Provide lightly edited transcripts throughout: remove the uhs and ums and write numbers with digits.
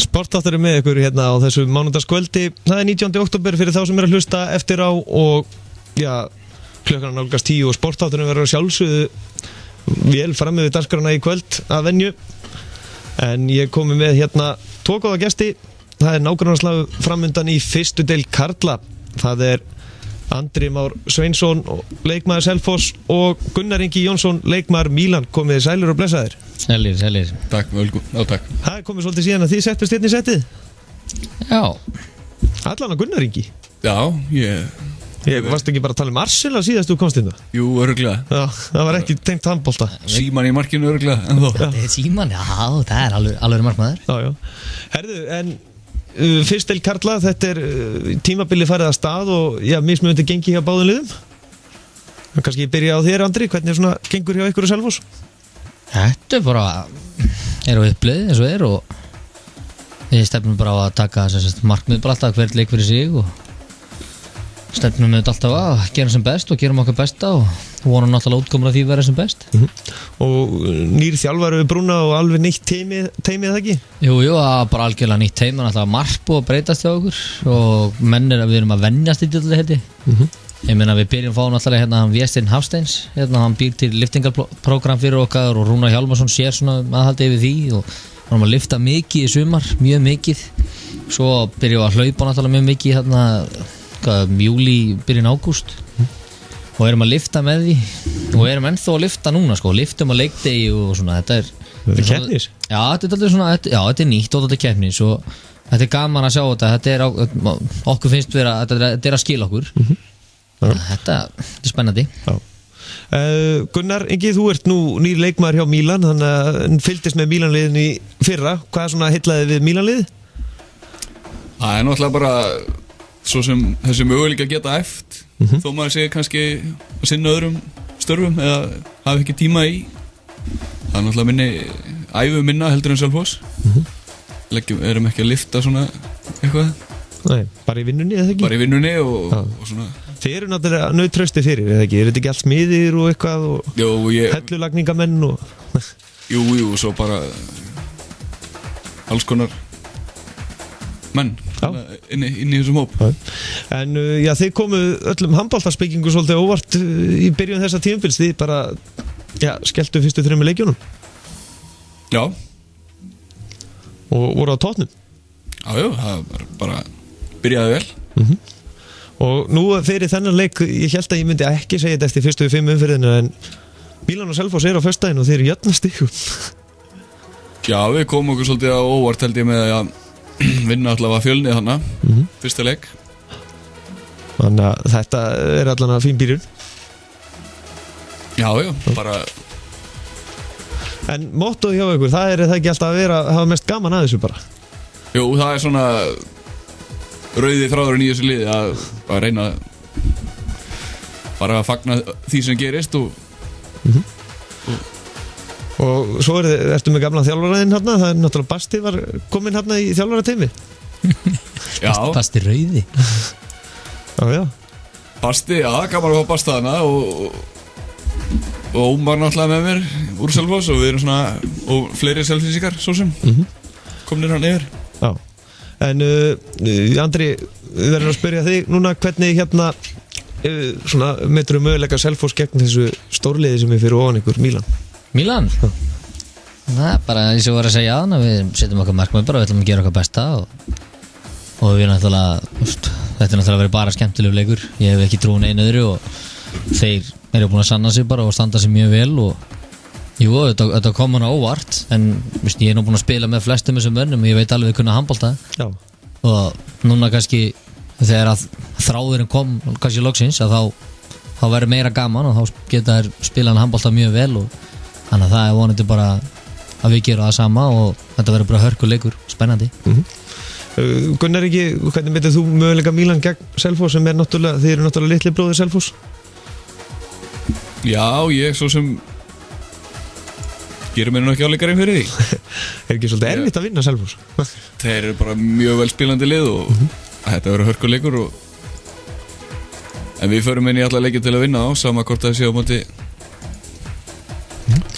Sportáttur með ykkur hérna á þessu mánudagskvöldi. Það 19. október fyrir þá sem að hlusta eftir á og klukkan nálgast 10 og sportátturinn verður að sjálfsögðu vel fram með dagskrana í kvöld að venju. En ég komi með hérna 2 góða gesti. Það nágrannaslag framundan í fyrstu deild karla. Það Andri Már Sveinsson, leikmaður Selfoss og Gunnar Ingi Jónsson, leikmaður Mílan. Komið sælir og blessaðir. Sælir. Takk, takk. Það komið svolítið síðan að þið settust hérna í settið. Já. Allan að Gunnar Ingi. Já, Ég varst ekki bara að tala Arsenal síðast þú komst inn það? Jú, örugglega. Já, það var ekki tengt handbolta. Síman í markinu örugglega, en þó. Þetta Síman, já, það alveg markmaður. Já. Herðu, en fyrst deild karla, þetta tímabili farið að stað og mismunandi gengi hjá báðum liðum. Kannski ég byrja á þér, Andri, hvernig svona gengur hjá ykkur og Selfoss? Þetta bara á uppleið eins og og við stefnum bara á að taka markmið bara alltaf hvert leik fyrir sig og stefnum við alltaf að gera sem best og gerum okkar besta og vonum náttúrulega útkomur að því vera sem best. Og nýr þjálfari við brúna og alveg nýtt teimið það ekki? Jú, bara algjörlega nýtt teimið, náttúrulega margt og breytast hjá okkur og við erum að venjast í þetta heiti. Ég meina við byrjum fáum náttúrulega hérna Vésteinn Hafsteins, hérna hann býr til liftingarprogram fyrir okkar og Rúnar Hjálmarsson sér svona aðhaldi yfir því og varum að lifta mikið í sumar, mjög mikið. Svo byrjum við að hlaupa náttúrulega mjög mikið hérna júlí, byrjun ágúst og erum að lifta með því og erum ennþá að lifta núna liftum að leikdegi og svona þetta keppnis? Já, þetta er nýtt og þetta er keppnis og þetta er gaman að sjá þetta okkur finnst vera, þetta að skila okkur. Þetta er spennandi. Gunnar Ingi, þú ert nú nýr leikmaður hjá Mílan, þannig að fylgdist með Mílanliðin í fyrra. Hvað svona heillaði við Mílanlið? Það náttúrulega bara svo sem þessi möguleika geta æft þó maður sé kannski að sinna öðrum störfum eða hafa ekki tíma í. Það náttúrulega æfu minna heldur en Selfoss. Erum ekki að lifta svona eitthvað. Nei, bara í vinnunni eða ekki? Bara í vinnunni og svona. Þið eru náttúrulega nautrausti fyrir, eða ekki? Þetta ekki allt smiðir og eitthvað og hellulagningamenn og Jú, svo bara alls konar menn inn í þessum hóp. En þið komu öllum handboltaspekingu svolítið óvart í byrjun þessa tímabils. Þið bara skelltu fyrstu 3 leikjunum. Já. Og voru á toppnum. Já, það bara byrjaði vel. Og nú fyrir þennan leik, ég held að ég myndi ekki segja þetta eftir fyrstu 5 umferðina, en Mílan og Selfoss á föstudaginn og þeir eru jöfn stigum. Já, við komum okkur svolítið á óvart held ég með að vinna allavega Fjölnið þarna, fyrsta leik. Þannig að þetta allan að fín byrjun. Já, bara. En mottoð hjá ykkur, það ekki alltaf að hafa mest gaman að þessu bara? Jú, það svona rauði þráðurinn í þessu liði að reyna bara að fagna því sem gerist og svo ertu með gamla þjálfaraðinn hérna, það náttúrulega Basti var kominn hérna í þjálfarateimi. Já. Basti rauði. Já. Basti, gaman að fá Basta hana og Ómar náttúrulega með mér úr Selfoss og við erum svona, og fleiri selfísikar svo sem komnir hann yfir. Já. En Andri, við verðum að spyrja þig núna hvernig hérna svona metur möguleika Selfoss gegn þessu stórliði sem fyrir ofan ykkur, Mílan? Það bara eins og var að segja að við setjum okkar markmið bara, við ætlum að gera okkar besta og við náttúrulega þetta náttúrulega verið bara skemmtilegu leikur. Ég hef ekki trúin einu öðru og þeir eru búin að sanna sig bara og standa sig mjög vel og jú, þetta kom hann á óvart en ég er nú búin að spila með flestum þessum mönnum og ég veit alveg kunna handbolta. Já. Og núna kannski þegar að þráðurinn kom kannski loksins að þá verður meira gaman og þá geta þær spila hann handbolta mjög vel og þannig að það vonandi bara að við gerum það sama og þetta verður bara hörkuleikur, spennandi. Gunnar ekki, hvernig betur þú möguleika Mílan gegn Selfoss sem náttúrulega, þið eru náttúrulega litli bróðir Selfoss? Já, ég svo sem gerum mér nú ekki áleikarinn fyrir því. Ekki svolítið erfitt að vinna Selfoss? Þeir eru bara mjög vel spilandi lið og þetta verður hörkuleikur en við förum inn í alla leiki til að vinna á sama hvort það sé á móti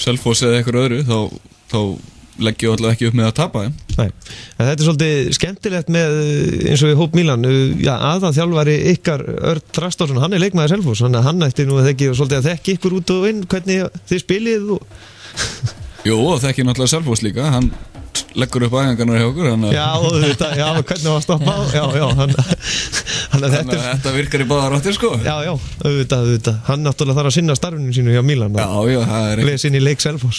Selfoss eða eitthvað öðru þá leggjum við alltaf ekki upp með að tapa þeim. Nei, en þetta svolítið skemmtilegt með eins og í hóp Mílan aðan þjálfari ykkar Örn Þrastásson, hann leikmaður Selfoss, þannig að hann ætti nú svolítið að þekki ykkur út og inn hvernig þið spilið Jú, og þekki náttúrulega Selfoss líka, hann leggur upp æfingarnar hjá okkur Já, hvernig var að stoppa Þannig að þetta virkar í báðar áttir sko Já, auðvitað hann náttúrulega þarf að sinna starfinu sínu hjá Mílan það er leið sinni í leik Selfoss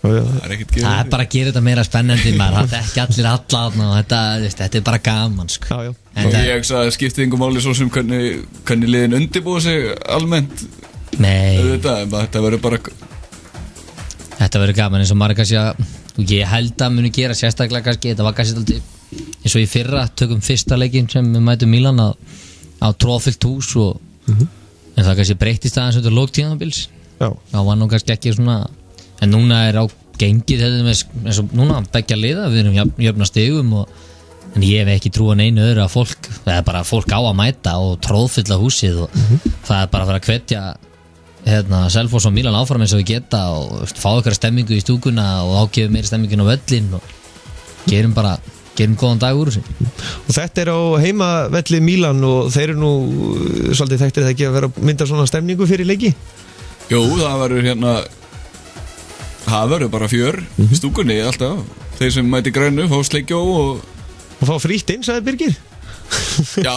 Það er bara að gera þetta meira spennandi maður, það ekki allir alla og þetta er bara gaman sko. Og ég ekki að skipti yngur máli svo sem hvernig liðin undirbúa sig almennt Nei Þetta verður bara Þetta verður gaman eins og maður kannski að ég held að muni gera sérstaklega kannski þetta var kannski alltaf eins og í fyrra tökum fyrsta leikinn sem við mætum Mílan á tróðfyllt hús en það kannski breytist aðeins undir lóktíðanabils þá var nú kannski ekki svona en núna er á gengið eins og núna beggja liða við erum jöfna stigum en ég hef ekki trúan einu öðru að fólk á að mæta og tróðfylla húsið og það er bara að fara að hvetja Selfoss og Mílan áfram eins og við geta og fá okkar stemmingu í stúkuna og ágefum meiri stemmingin á völlin og gerum góðan dag úr þessu Og þetta á heimavelli Mílan og þeir eru nú svolítið þekktir það ekki að vera að mynda svona stemningu fyrir leiki Jú, það verður bara fjör í stúkunni alltaf þeir sem mæti grænu fá sleikjó og fá frítt inn, sagði Birgir Já,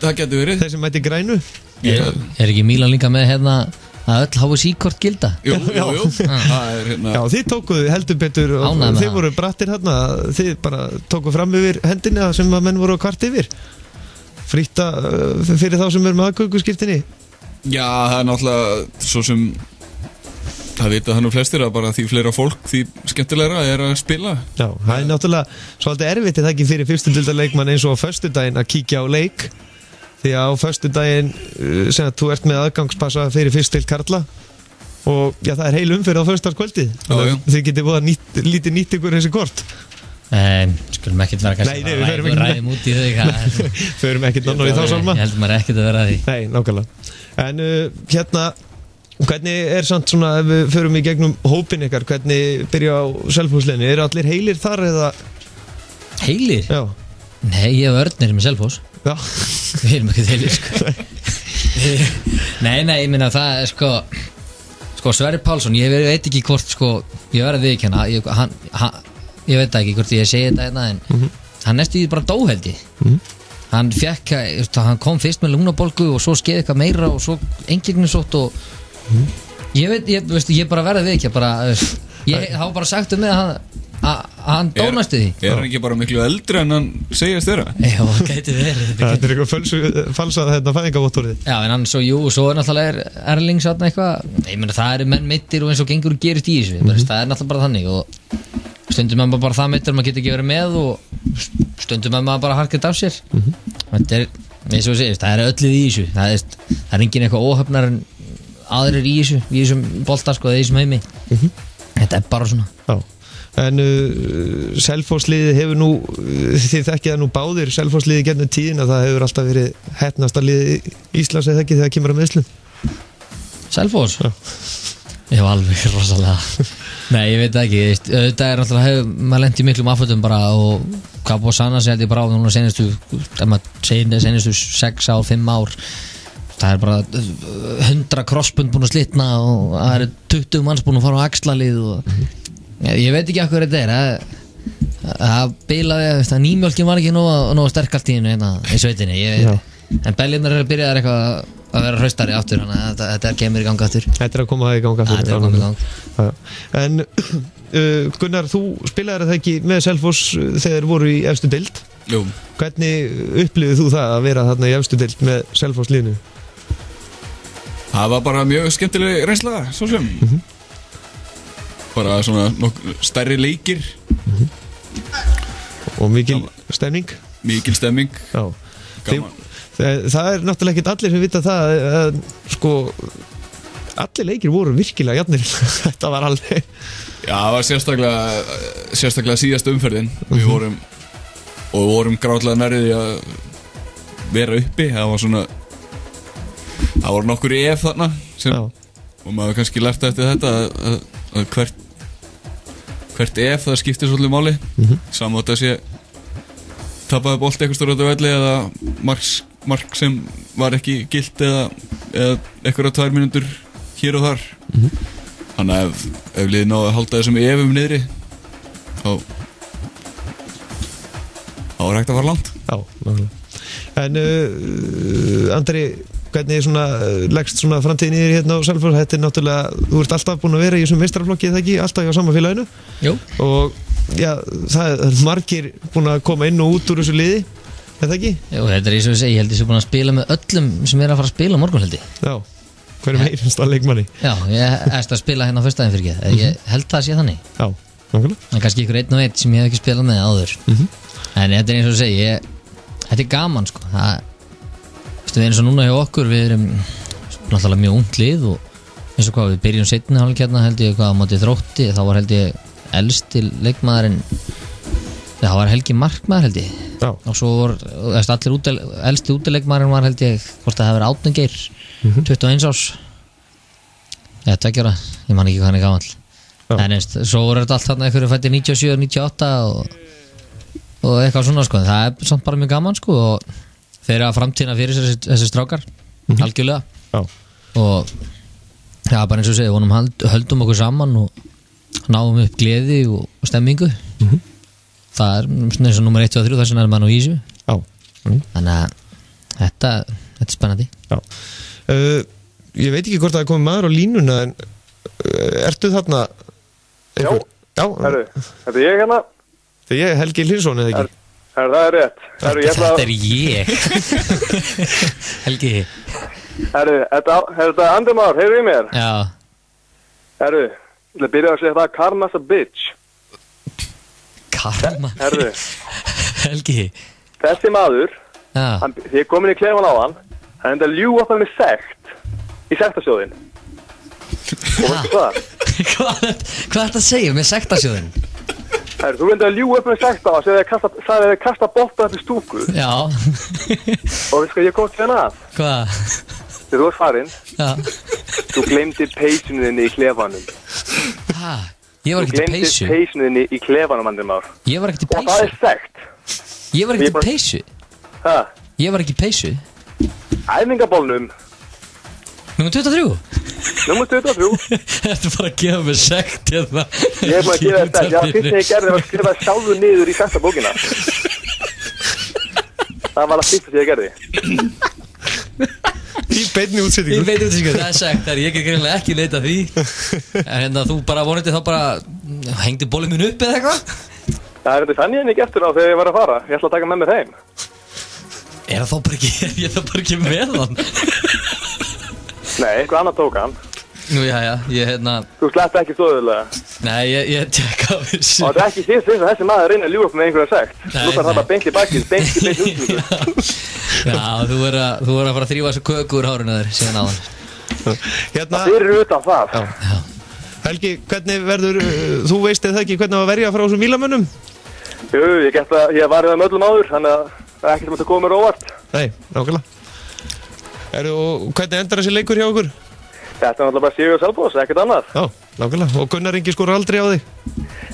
það getur verið þeir sem mæti grænu Er ekki Mílan líka með að öll hafa síkort gilda? Jú Já, þið tókuðu heldur betur og þið voru brattir þið bara tókuðu fram yfir hendina sem að menn voru á kvart yfir frítta fyrir þá sem eru með aðgönguskírtinni Já, það er náttúrulega svo sem það vita það nú flestir að bara því fleira fólk því skemmtilegra er að spila Já, það er náttúrulega svolítið erfitt það ekki fyrir fyrstudildarleikmann eins og á föstudaginn að kíkja á leik því að á föstudaginn sem að þú ert með aðgangspassa fyrir fyrstild karla og já, það er heil umferð á föstudagskvöldið þið getið búið að lítið nýtt ykkur þessi kort Skulum ekkert vera kannski ræðum út í þau Förum ekkert náttúrulega í þá salma Ég held maður ekkert að vera að því Nei, nákvæmlega En hvernig er samt svona ef við förum í gegnum hópin ykkar hvernig byrja á Selfossliðinu eru allir heilir þar eða Heilir? Já Nei, ég hef Örnir með Selfoss Já Við erum ekki heilir sko Nei, ég minna það er sko Sverrir Pálsson ég veit ekki hvort ég verði viðurkenna ég veit ekki hvort ég segi þetta en hann næstu í bara dóheldi hann kom fyrst með lungnabólgu og svo skeið eitthvað meira og svo engirnisótt og ég bara verði viðurkenna ég hafa bara sagt mig að hann dónastu því Er hann ekki bara miklu eldri en hann segist þeirra? Já, gæti verið Þetta er eitthvað falsað fæðingavottorðið Já, en hann svo er náttúrulega Erling satna eitthvað ég meina það eru menn meittir og eins og gengur og gerist í þessu það er náttúrulega bara þannig og stundum maður bara það meittir maður getur ekki verið með og stundum maður bara harkið af sér þetta er, eins og segist, það er öllið í þessu það er engin eitthvað óhöfnar en aðrir í þessum bolta eða í þessum heimi þetta er bara svona Já En Selfossliðið hefur nú þið þekkið það nú báðir Selfossliðið gennum tíðina það hefur alltaf verið heppnasta liðið Íslands eða ekki þegar kemur að meðslum Selfoss? Já Ég hef alveg rosalega Nei, ég veit ekki Þetta er náttúrulega maður lent í miklum afföldum bara og hvað búið að sanna sig held ég bara á núna senustu 6 ár, 5 ár það er bara 100 krossbund búin að slitna og það eru 20 manns búin að fara á axlalið og ég veit ekki af hverju þetta er það bilaði að nýmjólkin var ekki nógu sterk allt í hennu í sveitinni en bellinnar eru byrjaðar eitthvað að vera hraustari aftur þannig að þetta kemur í ganga aftur Þetta er að koma í ganga aftur Þetta er að koma í gang En Gunnar, þú spilaðir það ekki með Selfoss þegar þeir voru í efstu deild Jú Hvernig upplifið þú það að vera þarna í efstu deild með Selfossliðinu? Það var bara mjög skemmtileg reynsla svo sem bara svona stærri leikir Og mikil stemning Mikil stemming Já Það er náttúrulega ekkert allir sem vita það að allir leikir voru virkilega jafnir þetta var alveg Já, það var sérstaklega síðast umferðin við vorum grátlega nærið að vera uppi það voru nokkur ef þarna og maður kannski lært eftir þetta að hvert ef það skiptir svolítið máli saman þetta sé tapaði bolt eitthvað stóra á velli eða mark sem var ekki gilt eða eitthvað 2 mínútur hér og þar þannig að ef liðið náðu að halda þessum efum niðri þá er hægt að fara langt. Já, nákvæmlega. En Andri, hvernig svona leggst svona framtíðin í þér hérna á Selfoss? Þetta náttúrulega, þú ert alltaf búin að vera í þessum meistaraflokki, eða ekki? Alltaf hjá sama félaginu? Jú. Og já, það er margir búin að koma inn og út úr þessu liði, eða ekki? Jú, þetta eins og ég segi, ég held ég sé búin að spila með öllum sem að fara að spila á morgun held ég. Já, hverjum einasta leikmanni? Já, ég ætti að spila hérna á föstudaginn fyrir ekki. Ég held það sé þannig. Já, nákvæmlega. En kannski ykkur einn og einn sem ég hef ekki spilað með áður. En þetta eins og ég segi, þetta gaman sko. Við erum svo núna hjá okkur, við erum náttúrulega mjög ungt lið og eins og hvað, við byrjum seinni hálfleik hérna held ég hvað á móti Þrótti, þá var held ég elsti leikmaðurinn, það var Helgi markmaður held ég. Já. Og svo var allir elsti útileikmaðurinn var held ég, hvort það hefur verið Átni Geir, 21 árs. Já, 2 ára, ég man ekki hvað hann er gamall. En veist, svo voru þetta allt þarna einhverju fættir 97, 98 og eitthvað svona sko, það er samt bara mjög gaman sko og þeir eru að framtíðina fyrir þessi strákar, algjörlega. Já. Og já, bara eins og segja, vonum höldum okkur saman og náum upp gleði og stemmingu. Það er eins og nummer 1 og 3, þess vegna er maður nú í þessu. Já. Þannig að þetta er spennandi. Já. Ég veit ekki hvort það er komið maður á línuna, en ertu þarna? Já. Já. Herru, þetta er ég hérna. Þegar ég er Helgi Hlinsson, eða ekki? Herru, það er rétt. Herru, Þetta er ég. Helgi. Herru, þetta er Andri Már, heyrðu í mér. Já. Herru, ég byrja að segja það, Karma's a bitch. Karma. Herru, Helgi. þessi maður, Já. því ég komin í klefan á hann enda að ljúga upp með sekt í sektasjóðin. Og veistu hvað? Hvað er þetta að segja með sektasjóðin? Herru, þú enda að ljúga upp með sekt á hann, sagði þið kasta bolta til stúku. Já. Og veistu hvað ég kom til hérna að? Hvað? Þegar þú ert farinn, Já. þú gleymdir peysunni þinni í klefanum. Hæ? Ég var Þú ekkert í gleymdir peysu. peysunni þinni í klefanum, Andri Már. Ég var ekkert í Og það er peysu. sekt. Ég var ekkert í peysu. Ha? Ég var ekki í peysu. Æfingabólnum, Númer 23. nummer 23. Þetta er bara að gefa mig sekt hérna. Ég hef búin að gefa þér sekt. Já, fyrst þegar ég gerði var að skrifa sjálfur niður í sektabókina. Það var að fyrst þegar ég gerði. Í beinni Ég útsettingu. veit þetta sko, það er sekt þar. Ég get greinlega ekki leita því. En hérna þú bara vonandi þá bara hengdi bólinn minn upp eða eitthvað? Það er þetta fann ég henni ekki eftir á þegar ég var að fara. Ég ætla að taka með mér heim. Er það þá bara ekki, ég er það bara ekki með hann? Nei, eitthvað annað tók hann. Nú, já, ég hérna, Þú sleppti ekki stóðulega. nei, ég tjekka á þessu. Og þetta er ekki fyrst að þessi maður reyna að ljúga upp með einhverja sekt. Nei, Nú þarf það nei. bara beint í bakið, beint í útlíku. Já, þú er að fara að þrífa þessu köku úr hárinu þér, síðan áðan. Hérna, Fyrir utan það. Helgi, hvernig verður, þú veist eða ekki hvernig að verja frá þessum vílamönnum? Jú, ég var það með öllum áður, þannig að það er ekkert sem þetta komið mér óvart. Nei, nákvæmlega. Og hvernig endar þessi leikur hjá okkur? Þetta er náttúrulega bara sigur og Selfoss, ekkert annað. Já, nákvæmlega. Og Gunnar Ingi skora aldrei á þig?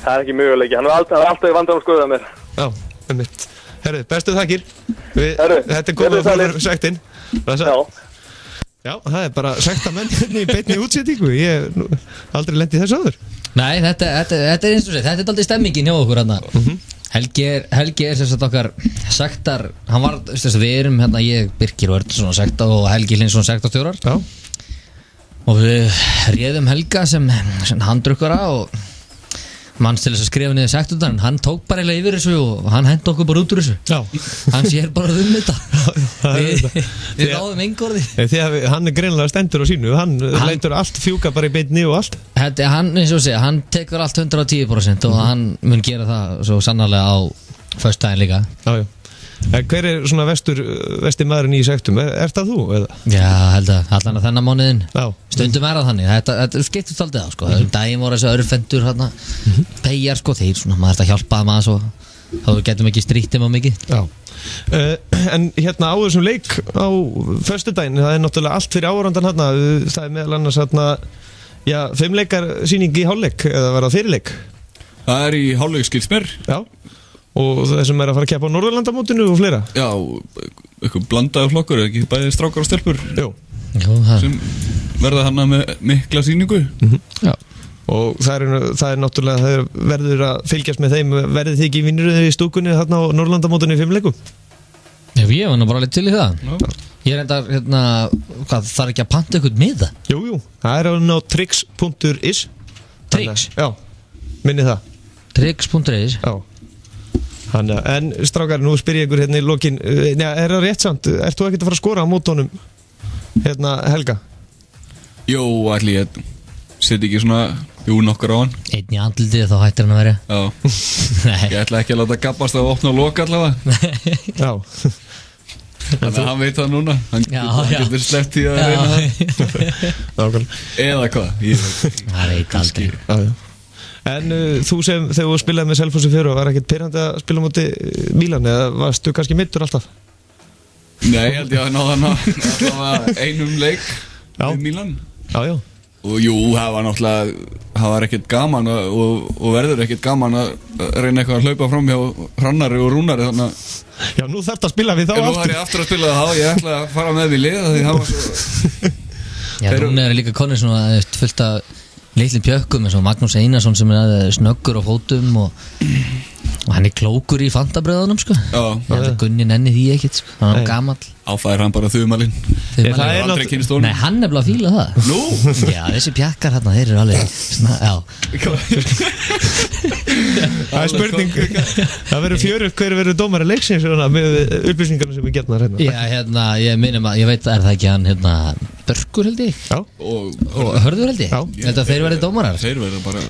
Það er ekki möguleiki, hann var alltaf í vandræðum að skoða mér. Já, einmitt. Herru, bestu þakkir. Herru, Þetta er komið verið sælir. fyrir sektinn. Já. Já, það er bara sektamenn í beinni útsettingu. Ég hef nú aldrei lent í þessu áður. Nei, þetta er eins og sér, þetta er aldrei stemmingin hjá okkur hérna. Helgi er sem sagt okkar sektar, hann var, við erum hérna, ég, Birkir og Örnsson sektar og Helgi Hlinsson sektarstjórar. Já. Og við réðum Helga sem handrukkara og manns til þess að skrifa niður sektutan, hann tók bara eiginlega yfir þessu og hann hendi okkur bara út úr þessu. Já. Hann sér bara þetta. það er þetta. Við náðum engorði. Því að hann er greinilega stendur á sínu. Hann leitur allt fjúka bara í beinni og allt. Hann, eins og segja, hann tekur allt 110% og hann mun gera það svo sannarlega á föstudaginn líka. Já, já. Hver er svona vesti maðurinn í sektum? Er það þú? Eða? Já, held að allan að þennan mánuðin. Já. Stundum er það þannig, þetta skiptist aldrei á sko. Daginn voru þessi örfendur hérna, peyjar sko, þeir svona, maður þarf að hjálpa það maður svo þá getum ekki strýtt á mikið. Já. En hérna á þessum leik á föstudaginn, það er náttúrulega allt fyrir áhorfandan hérna, það er meðal annars hérna, já, 5 leikar sýning í hálfleik eða var það fyrirleik? Það í hálfleik skilst mér. Já, og þessum að fara að keppa á Norðurlandamótinu og fleira. Já, eitthvað blandaður flokkur, ekki bæði strákar og stelpur. Jú. Sem verða hana með mikla sýningu. Já. Og það er náttúrulega, það verður að fylgjast með þeim. Verðið þið ekki vinnur í stúkunni þarna á Norðurlandamótinu í 5 leikum? Já, ég var nú bara alveg til í það. Já. Ég er enda, hvað, þarf ekki að panta eitthvað með það? Jú, það er á trix.is. Trix? Já, minni það. Trix.is? Já. Þannig, en strákar, nú spyr ég ykkur hérna í lokin. Er það rétt samt? Ert þú ekkert að fara að skora á mótónum Helga? Jó, ætli ég set ekki svona nokkur á hann. Einn í andlitið, þá hættir hann að vera. Já. Nei. Ég ætla ekki að láta gabbast að opna og loka allavega. Já. Þannig að hann veit það núna. Hann Já. getur sleppt í að reyna það. Eða hvað, ég veit. Það veit aldrei. Já. En þú sem þegar þú spilaði með Selfossi fyrir var ekkert pirrandi að spila móti Mílan eða varstu kannski middur alltaf? Nei, held ég að náða hann allavega einum leik við Mílan. Já. Og jú, það var náttúrulega, það var ekkert gaman og verður ekkert gaman að reyna eitthvað að hlaupa fram hjá Hrannari og Rúnari, þannig að... Já, nú þarf það að spila við þá aftur. Nú þarf ég aftur að spila það, ég ætla að fara með við lið, því það var svo... Já, Rúnari er líka konið svona fullt af litlum pjökkum eins og Magnús Einarsson sem er snöggur á fótum og hann er klókur í fantabröðunum, sko. Já. Ég held að Gunni nenni því ekkert, sko. Hann er gamall. Áfæðir hann bara þumalinn. Það er aldrei kynnst honum. Nei, hann er bara að fíla það. Nú? Já, þessi pjakkar hérna, þeir eru alveg já. Það er spurning. Það verður fjörugt hver verður dómari leiksins með upplýsingarna sem við getnaðar hérna. Já, hérna, ég minnum að, ég veit að er það ekki hann, Börkur held ég. Já. Og Hörður held ég. Já. Þetta þeir verði dómarar. Þeir verða bara...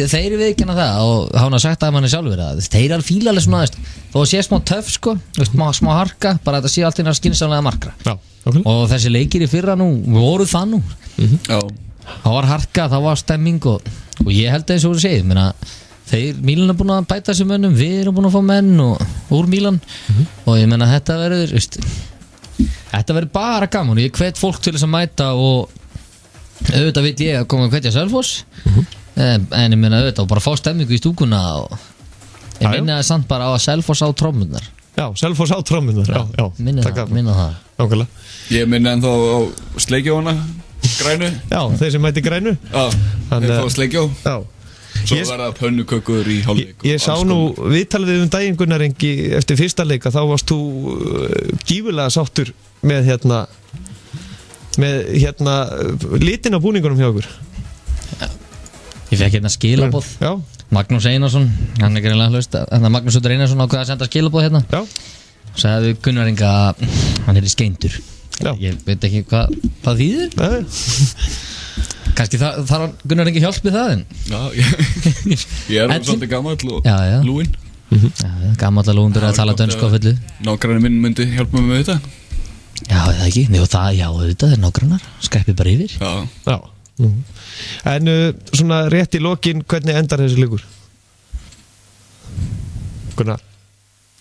Þeir viðurkenna það og hann har sagt að manni sjálfur að þeir eru alveg fílalega svona, þó að sé smá töff, sko, smá harka, bara þetta sé allt innan skynsamlega markra. Já. Okay. Og þessi leikir í fyrra nú, voru það nú. Já. Það var harka, það var stemming og ég held að eins og þú segir, menna Mílan er búin að bæta sér mönnum, við erum búin að fá menn og úr Mílan og ég menna þetta verður bara gaman og ég hvet fólk til þess að mæta og auðvitað veit ég að koma að hvetja Selfoss en ég menna auðvitað og bara fá stemmingu í stúkuna og ég minna það samt bara á að Selfoss á trommurnar. Já, Selfoss á trommurnar. Já. Minna það. Nákvæmlega. Ég minna ennþá á sleikjóna grænu. Já, þeir sem mæti grænu. Já, þeir fá sleikjó. Já. Svo verða pönnukökur í hálfleik. Ég sá nú viðtalið daginn Gunnar Ingi eftir fyrsta leik að þá varst þú gífurlega sáttur með litin á búningunum hjá okkur. Ég fekk hérna skilaboð. Já. Magnús Einarsson, hann er greinlega hlust Magnús Einarsson ákveða að senda skilaboð hérna. Já. Og sagði Gunnar Inga að hann er skeindur. Já. Ég veit ekki hvað þýðir. Nei. Kannski þarf Gunnar Ingi hjálp með það en Já, ég er svolítið gamall og lúinn. Gamall að lúndur að tala dönsku á fullu. Nágranni minn myndi hjálpa mig með þetta. Já, það ekki, þetta er nágrannar. Skreppið bara yfir. Já. En svona rétt í lokin, hvernig endar þessi leikur? Gunnar?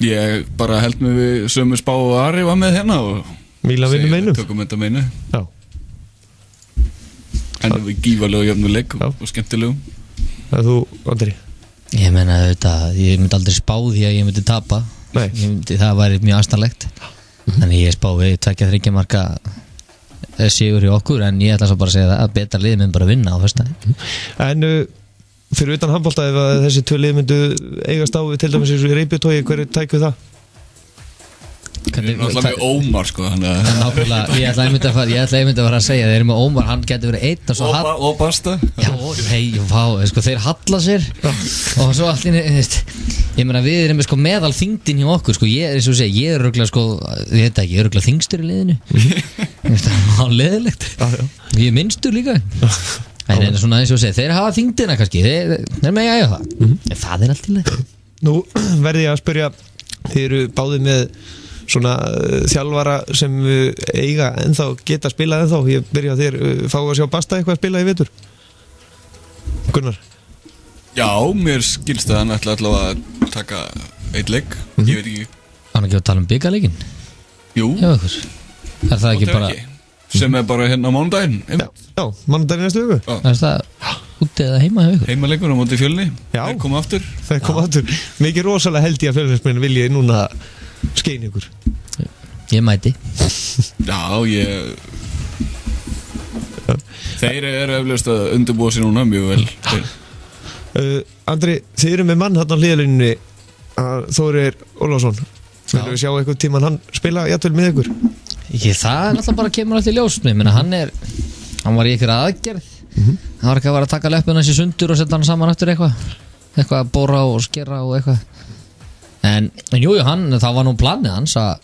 Ég bara held mig við sömu spá og Ari var með hérna og Mílan vinnur með einu. Tökum þetta með einu. Já. En við gífarlega jöfnuleik og skemmtilegum. Það þú, Andri? Ég meina auðvitað, ég myndi aldrei spá því að ég myndi tapa. Nei. Það væri mjög aðstæðanlegt. Þannig ég spá við 2-3 marka sigur í okkur en ég ætla svo bara að segja það að betra lið mynd bara að vinna á föstudaginn. En fyrir utan handbolta ef að þessi 2 lið myndu eigast á til dæmis eins og í Reykjavík, hverju tækuð það? Þeir eru náttúrulega með Ómar, sko. Nákvæmlega, ég ætla einmitt að fara að segja þeir eru með Ómar, hann getur verið einn og Basta. Já, sko, þeir halla sér og svo allir, ég meina við erum sko meðal þyngdin hjá okkur, sko, ég er örugglega, sko, ég veit ekki, ég er örugglega þyngstur í liðinu. Það er leðilegt. Ég er minnstur líka. En svona eins og segja, þeir hafa þyngdina kannski, þeir með ég það. En það er allt í leið. Nú verði ég að spyrja, þið eru báðið með svona þjálfara sem eiga ennþá geta spilað ennþá. Ég byrja að þér fá að sjá Basta eitthvað að spila í vetur. Gunnar? Já, mér skilst að hann ætla allavega að taka eitt leik. Ég veit ekki. Hann ekki að tala um byggarleikin? Jú. Já, okkur. Er það ekki bara... Sem er bara hérna á mánudaginn. Já, mánudaginn næstu viku. Það úti eða heima hjá ykkur? Heimaleikur á móti Fjölni. Já. Þeir koma aftur. Það kom aftur. Mikið rosalega held ég að fjölnismenn vilja núna skein ykkur. Ég mæti. Já, Þeir eru eflaust að undirbúa sér núna mjög vel. Andri, þið eru með mann þarna á hliðalínunni, Þórir Ólafsson. Viljum við sjá eitthvað tíman hann spila jafnvel með ykkur? Það er náttúrulega bara kemur alltaf í ljós. Ég meina, hann var í ykkur aðgerð. Hann var ekki að vera að taka löppuna þessi sundur og setja hann saman eftir eitthvað að bóra og skera og eitthvað. En jú, það var nú planið hans að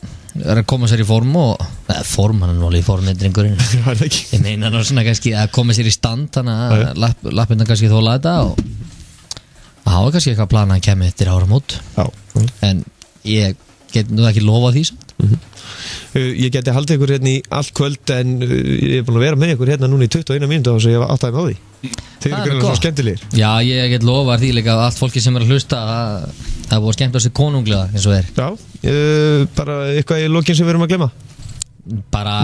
koma sér í form hann er nú alveg í form með drengurinn. Ég meina nú svona kannski að koma sér í stand, þannig að lappina kannski þóla þetta og það var kannski eitthvað planað að kemja eftir áramót. En ég get nú ekki lofa því samt. Ég geti haldið ykkur hérna í allt kvöld, en ég er búin að vera með ykkur hérna núna í 21 mínútu og ég var áttæði með á því. Þið eru greinlega svo skemmtilegir. Já, ég get lofa því líka að allt fólki sem er að hlusta það búið skemmt á sig konunglega eins og bara eitthvað í lokin sem við erum að glemma.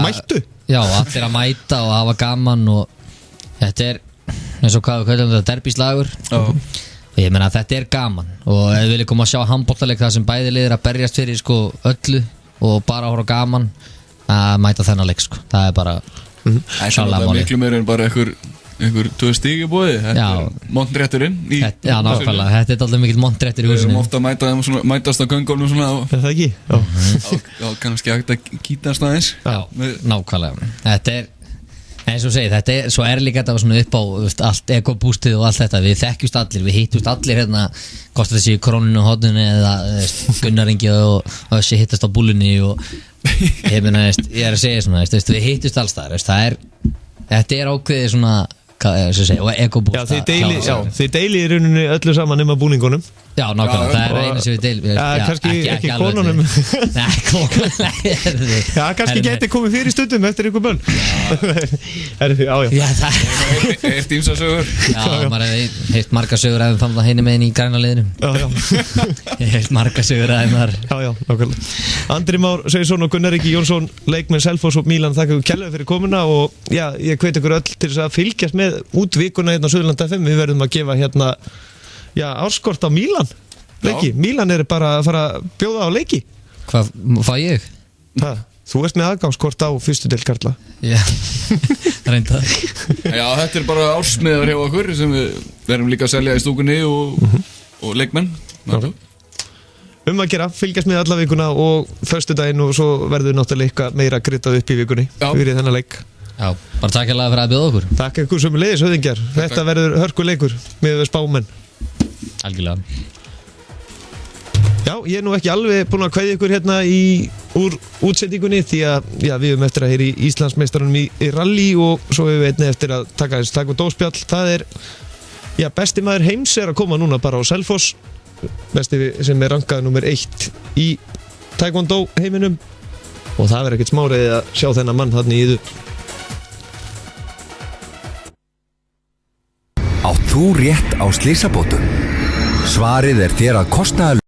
Mættu? Já, allir að mæta og hafa gaman og þetta er eins og hvað við kallum þetta derbíslagur. Og ég meina að þetta er gaman og ef við viljum koma að sjá handboltaleik það sem bæði liðir að berjast fyrir öllu og bara horfa gaman að mæta þennan leik það er bara það er miklu meira en bara einhver 2 stig í boði. Þetta er montrétturinn Já, nákvæmlega, þetta er alltaf mikill montréttur í húsinu. Við erum ofta að mætast á göngólnum svona Er það ekki? Já, kannski hægt að kýtast aðeins. Já, nákvæmlega. Þetta er eins og segi, þetta er svo líka þetta var svona upp á allt ekobústið og allt þetta. Við þekkjust allir, við hittust allir hérna, hvort þessi Króninu og Hodninu eða Gunnaringi og þessi hittast á Búlunni og ég meina, ég er að segja svona, við hittust alls þar. Þetta er ákveðið svona ekobúst. Já, þið deili í rauninni öllu saman nema búningunum. Já, nákvæmlega, það er eina sem við deilum. Kannski ekki konunum. Nei, konunum. Já, kannski geti komið fyrir stundum eftir ykkur bönn. Já, það er tímsa sögur. Já, maður hefði heilt marga sögur að við fann það heini með henni í græna liðinu. Ég heilt marga sögur að þar. Já, nákvæmlega. Andri Már Sveinsson og Gunnar Ingi Jónsson, leikmenn Selfoss og Mílan, þakka ykkur kærlega fyrir komuna og já, ég hvet ykkur öll til þess að fylgjast með út vikuna hérna á Suðurland FM. Við verðum að gefa hérna árskort á Mílan leiki. Mílan er bara að fara að bjóða á leiki. Hvað fæ ég? Þú ert með aðgangskort á fyrstu deild karla. Já, reynda. Já, þetta er bara ársmiðar hjá okkur sem við verðum líka að selja í stúkunni og leikmenn. Að gera, fylgjast með alla vikuna og föstudaginn og svo verður náttúrulega eitthvað meira kryddað upp í vikunni fyrir þennan leik. Já, bara takk hérlega fyrir að bjóða okkur. Takk ykkur sömuleiðis, höfðingjar. Þetta verður hörkuleikur með spámenn. Algjörlega. Já, ég er nú ekki alveg búinn að kveðja ykkur hérna úr útsendingunni því að við erum eftir að heyra í Íslandsmeistarunum í rally og svo við einnig eftir að taka og dóspjall. Það er, besti maður heims er að koma núna bara á Selfoss. Besti sem er rankað nummer 1 í taekwondo heiminum og það er ekkert smáriði að sjá þennan mann þarna í yður. Átt þú rétt á slysabótum? Svarið er þér að kostnaðar